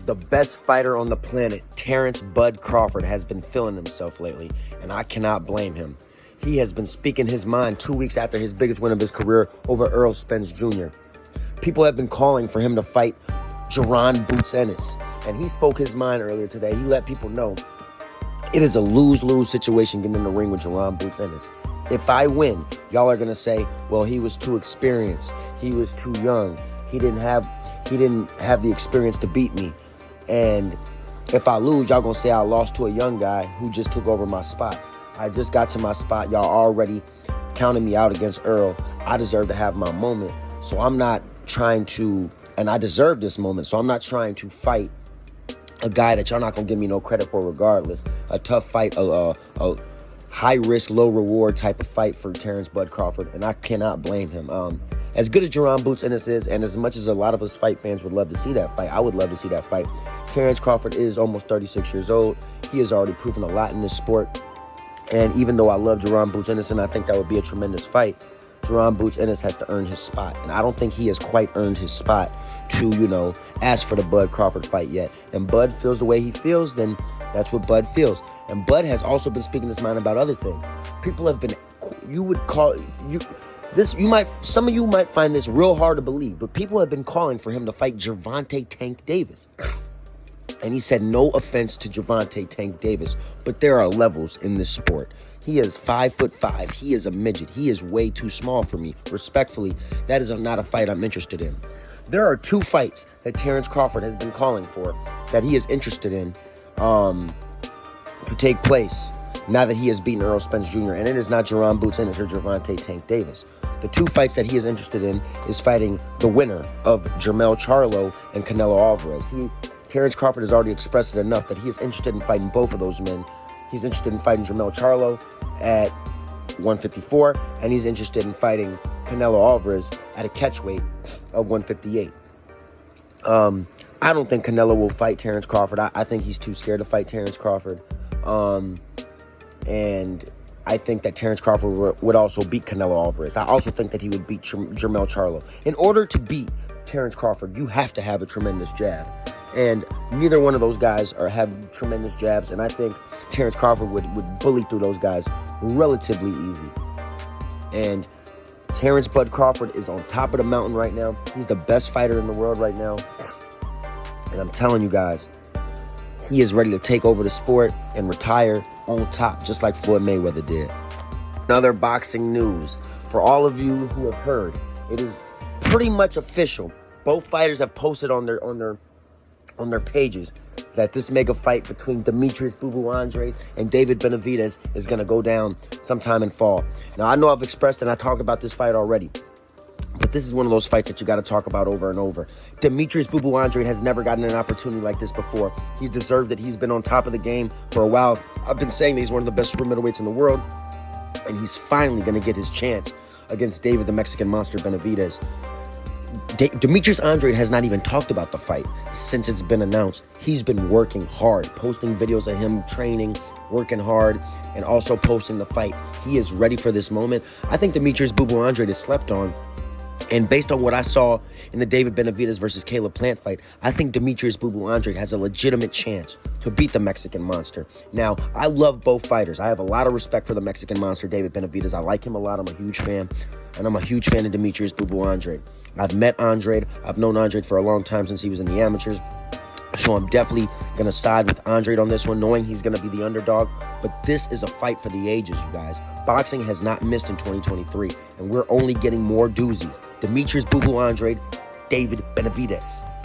the best fighter on the planet, Terrence Bud Crawford, has been feeling himself lately, and I cannot blame him. He has been speaking his mind 2 weeks after his biggest win of his career over Errol Spence Jr. People have been calling for him to fight Jaron Boots Ennis, and he spoke his mind earlier today. He let people know it is a lose-lose situation getting in the ring with Jaron Boots Ennis. If I win, y'all are going to say, well, he was too experienced. He was too young. He didn't have the experience to beat me. And if I lose, y'all going to say I lost to a young guy who just took over my spot. I just got to my spot. Y'all already counted me out against Earl. I deserve to have my moment. So I'm not trying to, and I deserve this moment, so I'm not trying to fight a guy that y'all not going to give me no credit for regardless. A tough fight, a high-risk, low-reward type of fight for Terrence Bud Crawford, and I cannot blame him. As good as Jaron Boots Ennis is, and as much as a lot of us fight fans would love to see that fight, I would love to see that fight. Terrence Crawford is almost 36 years old. He has already proven a lot in this sport. And even though I love Jaron Boots Ennis, and I think that would be a tremendous fight, Jaron Boots Ennis has to earn his spot. And I don't think he has quite earned his spot to, ask for the Bud Crawford fight yet. And Bud feels the way he feels, then that's what Bud feels. And Bud has also been speaking his mind about other things. People have been, some of you might find this real hard to believe, but people have been calling for him to fight Gervonta Tank Davis. And he said, no offense to Gervonta Tank Davis, but there are levels in this sport. He is 5'5". He is a midget. He is way too small for me. Respectfully, that is not a fight I'm interested in. There are two fights that Terrence Crawford has been calling for that he is interested in to take place now that he has beaten Errol Spence Jr. And it is not Jaron Boots Ennis or Gervonta Tank Davis. The two fights that he is interested in is fighting the winner of Jermell Charlo and Canelo Alvarez. Terrence Crawford has already expressed it enough that he is interested in fighting both of those men. He's interested in fighting Jermell Charlo at 154, and he's interested in fighting Canelo Alvarez at a catchweight of 158. I don't think Canelo will fight Terrence Crawford. I think he's too scared to fight Terrence Crawford. And I think that Terrence Crawford would also beat Canelo Alvarez. I also think that he would beat Jermell Charlo. In order to beat Terrence Crawford, you have to have a tremendous jab. And neither one of those guys have tremendous jabs. And I think Terrence Crawford would bully through those guys relatively easy. And Terrence Bud Crawford is on top of the mountain right now. He's the best fighter in the world right now. And I'm telling you guys, he is ready to take over the sport and retire on top, just like Floyd Mayweather did. Another boxing news. For all of you who have heard, it is pretty much official. Both fighters have posted on their pages that this mega fight between Demetrius Andrade and David Benavidez is going to go down sometime in fall. Now, I know I've expressed and I talked about this fight already, but this is one of those fights that you got to talk about over and over. Demetrius Andrade has never gotten an opportunity like this before. He's deserved it. He's been on top of the game for a while. I've been saying that he's one of the best super middleweights in the world, and he's finally going to get his chance against David the Mexican Monster Benavidez. Demetrius Andrade has not even talked about the fight since it's been announced. He's been working hard, posting videos of him training, working hard, and also posting the fight. He is ready for this moment. I think Demetrius Andrade is slept on. And based on what I saw in the David Benavidez versus Caleb Plant fight, I think Demetrius Andrade has a legitimate chance to beat the Mexican Monster. Now, I love both fighters. I have a lot of respect for the Mexican Monster, David Benavidez. I like him a lot. I'm a huge fan. And I'm a huge fan of Demetrius Andrade. I've met Andrade. I've known Andrade for a long time since he was in the amateurs. So I'm definitely going to side with Andrade on this one, knowing he's going to be the underdog. But this is a fight for the ages, you guys. Boxing has not missed in 2023, and we're only getting more doozies. Demetrius Andrade, David Benavidez.